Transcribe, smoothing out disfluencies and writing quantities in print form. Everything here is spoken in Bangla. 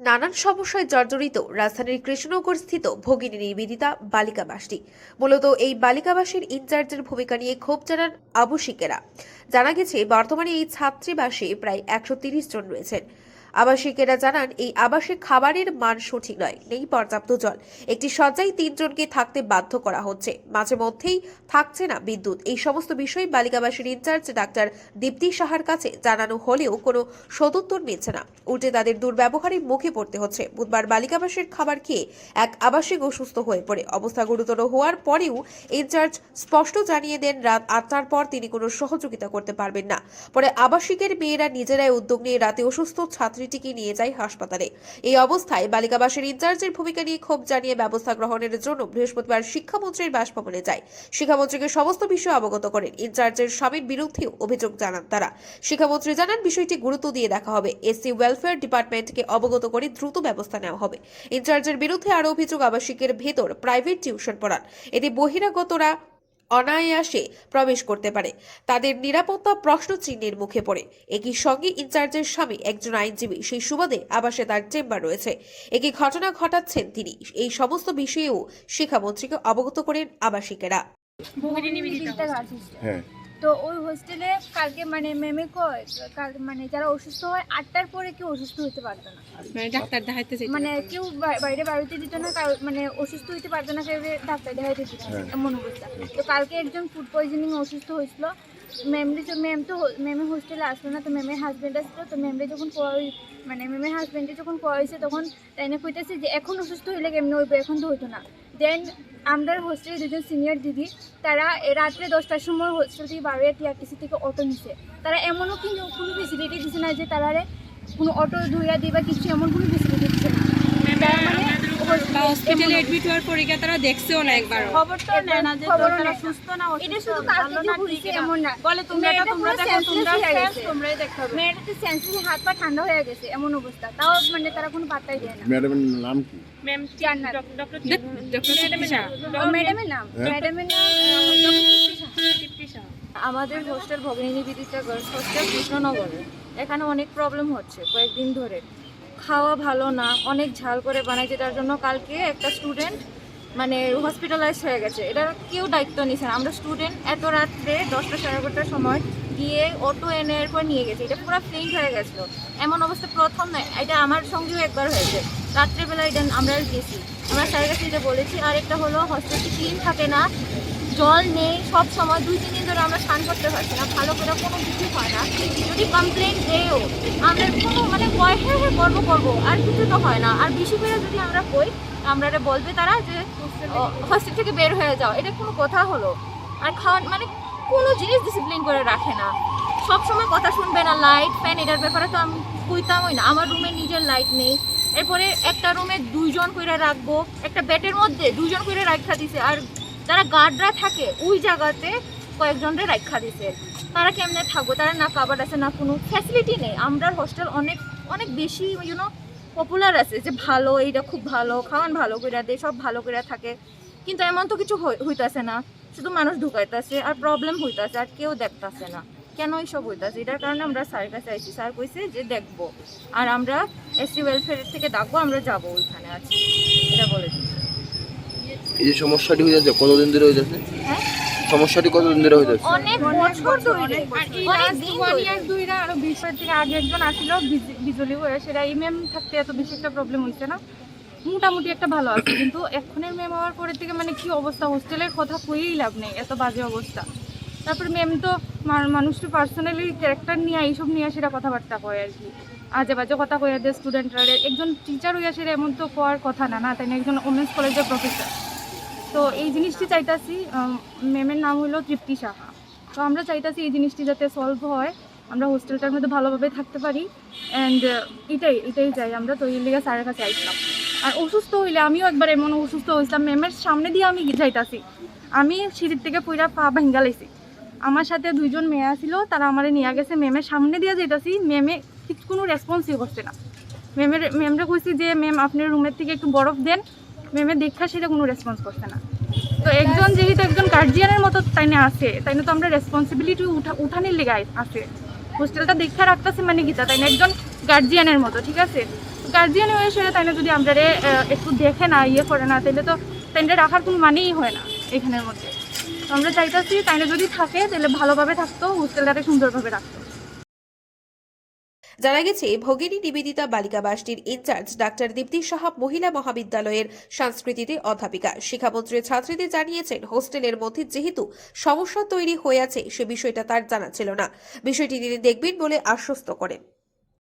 নানান সমস্যায় জর্জরিত রাজধানীর কৃষ্ণনগর স্থিত ভগিনী নিবেদিতা বালিকাবাসটি। মূলত এই বালিকাবাসীর ইনচার্জের ভূমিকা নিয়ে ক্ষোভ জানান আবাসিকেরা। জানা গেছে, বর্তমানে এই ছাত্রীবাসে প্রায় 130 জন রয়েছেন। আবাসিকেরা জানান, এই আবাসিক খাবারের মান সঠিক নয়, নেই পর্যাপ্ত জল, একটি শয্যায় 3 জনকে থাকতে বাধ্য করা হচ্ছে, মাঝে মধ্যেই থাকছে না বিদ্যুৎ। এই সমস্ত বিষয় বালিকাবাসীর ইনচার্জ ডাক্তার দীপ্তি সাহার কাছে জানানো হলেও কোনো সদুত্তর মিলছে না, উল্টে তাদের দুর্ব্যবহারের মুখে পড়তে হচ্ছে। বুধবার বালিকাবাসীর খাবার খেয়ে এক আবাসিক অসুস্থ হয়ে পড়ে। অবস্থা গুরুতর হওয়ার পরেও ইনচার্জ স্পষ্ট জানিয়ে দেন, রাত 8টার পর তিনি কোনো সহযোগিতা করতে পারবেন না। পরে আবাসিকের মেয়েরা নিজেরাই উদ্যোগ নিয়ে রাতে অসুস্থ ছাত্রীটিকে নিয়ে যায় হাসপাতালে। এই অবস্থায় বালিকাবাসীর ইনচার্জের ভূমিকা নিয়ে ক্ষোভ জানিয়ে ব্যবস্থা গ্রহণের জন্য বৃহস্পতিবার শিক্ষামন্ত্রীর বাসভবনে যায়। শিক্ষামন্ত্রীকে সমস্ত বিষয় অবগত করেন। ইনচার্জের স্বামীর বিরুদ্ধেও অভিযোগ জানান তারা। শিক্ষামন্ত্রী জানান, বিষয়টি গুরুত্ব দিয়ে দেখা হবে, এসসি ওয়েলফেয়ার ডিপার্টমেন্টকে অবগত করে দ্রুত ব্যবস্থা নেওয়া হবে। ইনচার্জের বিরুদ্ধে আরও অভিযোগ, আবাসিকের ভেতর প্রাইভেট টিউশন পড়ান, এতে বহিরাগতরা অনায়াসে প্রবেশ করতে পারে, তাদের নিরাপত্তা প্রশ্নচিহ্নের মুখে পড়ে। একই সঙ্গে ইনচার্জের স্বামী একজন আইনজীবী, সেই সুবাদে আবাসে তার চেম্বার রয়েছে। একই ঘটনা ঘটাচ্ছেন তিনি। এই সমস্ত বিষয়েও শিক্ষামন্ত্রীকে অবগত করেন আবাসিকেরা। তো ওই হোস্টেলে কালকে মেমে কয় মানে যারা অসুস্থ হয় 8টার পরে কেউ অসুস্থ হতে পারতো না, ডাক্তার দেখাইতে কেউ বাইরে বাড়িতে দিত না, অসুস্থ হইতে পারতো না, কেউ ডাক্তার দেখাইতে দিত না, এমন অবস্থা। তো কালকে একজন ফুড পয়জনিং অসুস্থ হয়েছিল। মেমে হোস্টেলে আসলো না, তো মেমের হাজবেন্ড আসলো। তো মেমের হাজবেন্ডে যখন হয়েছে তখন তাই না কইতেছে যে এখন অসুস্থ হইলে কেমনি হইবে, এখন তো হইতো না। দেন আমরা হোস্টেলে দুজন সিনিয়র দিদি, তারা রাত্রে 10টার সময় হোস্টেল থেকে বারোয়া টিআরটিসি থেকে অটো নিছে। তারা এমনও কিন্তু কোনো ফেসিলিটি দিচ্ছে না যে তারা কোনো অটো ধুইয়া দিই বা কিছু, এমন কোনো ফেসিলিটি দিচ্ছে না। হসপিটালে অ্যাডমিট হওয়ার পরে তারা দেখছেও না, একবার খবর তো নেয় না যে তারা সুস্থ না। এটা শুধু কালকে যে ঘুরছে এমন না, বলে তোমরাই দেখো, মেয়েটাতে সেন্সিটিভ, হাত পা ঠান্ডা হয়ে গেছে, এমন অবস্থা। তাও তারা কোনো পাত্তাই দেয় না। ম্যাডামের নাম কি? ম্যাডামের নাম আমাদের হোস্টেল ভগিনী নিবেদিতা গার্লস হোস্টেল কৃষ্ণনগরে। এখানে অনেক প্রবলেম হচ্ছে কয়েকদিন ধরে। খাওয়া ভালো না, অনেক ঝাল করে বানায়, যেটার জন্য কালকে একটা স্টুডেন্ট হসপিটালাইজ হয়ে গেছে। এটার কেউ দায়িত্ব নিছে না। আমরা স্টুডেন্ট এত রাত্রে 10টা সাড়ে 11টার সময় গিয়ে অটো এনে এরপর নিয়ে গেছে। এটা পুরো ফেইন্ট হয়ে গেছিলো, এমন অবস্থা প্রথম নয়, এটা আমার সঙ্গেও একবার হয়েছে। রাত্রেবেলা এটা আমরা গেছি, আমরা স্যারের কাছে এটা বলেছি। আর একটা হলো হোস্টেলটি ক্লিন থাকে না, জল নেই সব সময়, 2-3 দিন ধরে আমরা স্নান করতে পারছি না, ভালো করে কোনো কিছু হয় না। যদি কমপ্লেন দেও আমরা কোনো কয় হ্যাঁ করবো, আর কিছু তো হয় না। আর বেশি করে যদি আমরা কই, আমরা বলবে তারা যে হোস্টেল থেকে বের হয়ে যাও, এটা কোনো কথা হলো? আর খাওয়ান কোনো জিনিস ডিসিপ্লিন করে রাখে না, সব সময় কথা শুনবে না। লাইট ফ্যান এটার ব্যাপারে তো আমি কইতামই না। আমার রুমে নিজের লাইট নেই, এরপরে একটা রুমে 2 জন করে রাখবো, একটা বেডের মধ্যে 2 জন করে রাখা দিছে। আর যারা গার্ডরা থাকে ওই জায়গাতে কয়েকজনরে রাখা দিছে। তারা কেমনে থাকবো? তারা না কাবার্ড আছে, না কোনো ফ্যাসিলিটি নেই। আমরা হোস্টেল অনেক অনেক বেশি পপুলার আছে যে ভালো, এইটা খুব ভালো, খাওয়ান ভালো করে দেয়, সব ভালো করে থাকে। কিন্তু এমন তো কিছু হইতাছে না, শুধু মানুষ ঢুকাইতেছে আর প্রবলেম হইতাছে, আর কেউ দেখতেছে না কেন এইসব হইতাছে। এটার কারণে আমরা স্যারের কাছে আইছি। স্যার কইছে যে দেখবো, আর আমরা এসসি ওয়েলফেয়ার থেকে ডাকবো, আমরা যাবো ওইখানে আছি, এটা বলে দিচ্ছি। এই যে সমস্যাটি হয়ে যাচ্ছে কতদিন ধরে হয়ে যাচ্ছে? হ্যাঁ, সমস্যাটি কতদিন ধরে হয়ে যাচ্ছে? অনেক বছর ধরে, অনেক দিন ধরে। আরো 20 থেকে আগে একজন আসছিল বিজলি হয়ে, সেটা এই ম্যাম থাকতে এত বেশি একটা প্রবলেম হইছে না, মোটামুটি একটা ভালো আছে। কিন্তু এখনের ম্যাম হওয়ার পরে থেকে কি অবস্থা, হোস্টেলের কথা কইই লাভ নেই, এত বাজে অবস্থা। তারপরে ম্যাম তো মানুষটি পার্সোনালি ক্যারেক্টার নিয়ে এইসব নিয়ে সেটা কথাবার্তা কয় আর কি, আজে বাজে কথা কয়ে দেয় স্টুডেন্টরা। একজন টিচার হইয়া সেটা এমন তো কোয়ার কথা না, না তাই না, একজন ওমেন্স কলেজের প্রফেসর। তো এই জিনিসটি চাইতাছি, ম্যামের নাম হলো তৃপ্তি সাহা। তো আমরা চাইতাছি এই জিনিসটি যাতে সলভ হয়, আমরা হোস্টেলটার মধ্যে ভালোভাবে থাকতে পারি। অ্যান্ড এটাই চাই আমরা। তো এই লিগে স্যারের কাছে আইছিলাম। আর অসুস্থ হইলে, আমিও একবার এমন অসুস্থ হয়েছিলাম, ম্যামের সামনে দিয়ে আমি যাইতাছি, আমি সিঁড়ির থেকে পইরা পা ভেঙ্গা লাইছি। আমার সাথে 2 জন মেয়ে ছিল, তারা আমারে নিয়ে গেছে, ম্যামের সামনে দিয়ে যাইতাছি, ম্যামে কোনো রেসপন্সই করছে না। ম্যামরা কইছি যে ম্যাম আপনার রুমের থেকে একটু বরফ দেন, ম্যামে দেখা সেটা কোনো রেসপন্স করছে না। তো একজন যেহেতু একজন গার্জিয়ানের মতো তাইনে আছে, তাইনে তো আমরা রেসপন্সিবিলিটি উঠানের লেগে আছে। হোস্টেলটা দেখা রাখতেছে গীতা, তাই না, একজন গার্জিয়ানের মতো, ঠিক আছে। গার্জিয়ান হয়ে সেটা তাই না যদি আমরা একটু দেখে না ইয়ে করে না তাহলে তো তাইলে রাখার কোনো মানেই হয় না এখানের মধ্যে। তো আমরা চাইতেছি তাইলে যদি থাকে তাহলে ভালোভাবে থাকতো, হোস্টেলটাকে সুন্দরভাবে রাখতো। জানা গেছে ভগিনী নিবেদিতা বালিকা বাসটির ইনচার্জ ডাক্তার দীপ্তি সাহা মহিলা মহাবিদ্যালয়ের সংস্কৃতিতে অধ্যাপিকা। শিক্ষামন্ত্রী ছাত্রীদের জানিয়েছেন হোস্টেলের মধ্যে যেহেতু সমস্যা তৈরি হয়ে আছে সে বিষয়টা তার জানা ছিল না, বিষয়টি তিনি দেখবেন বলে আশ্বস্ত করেন।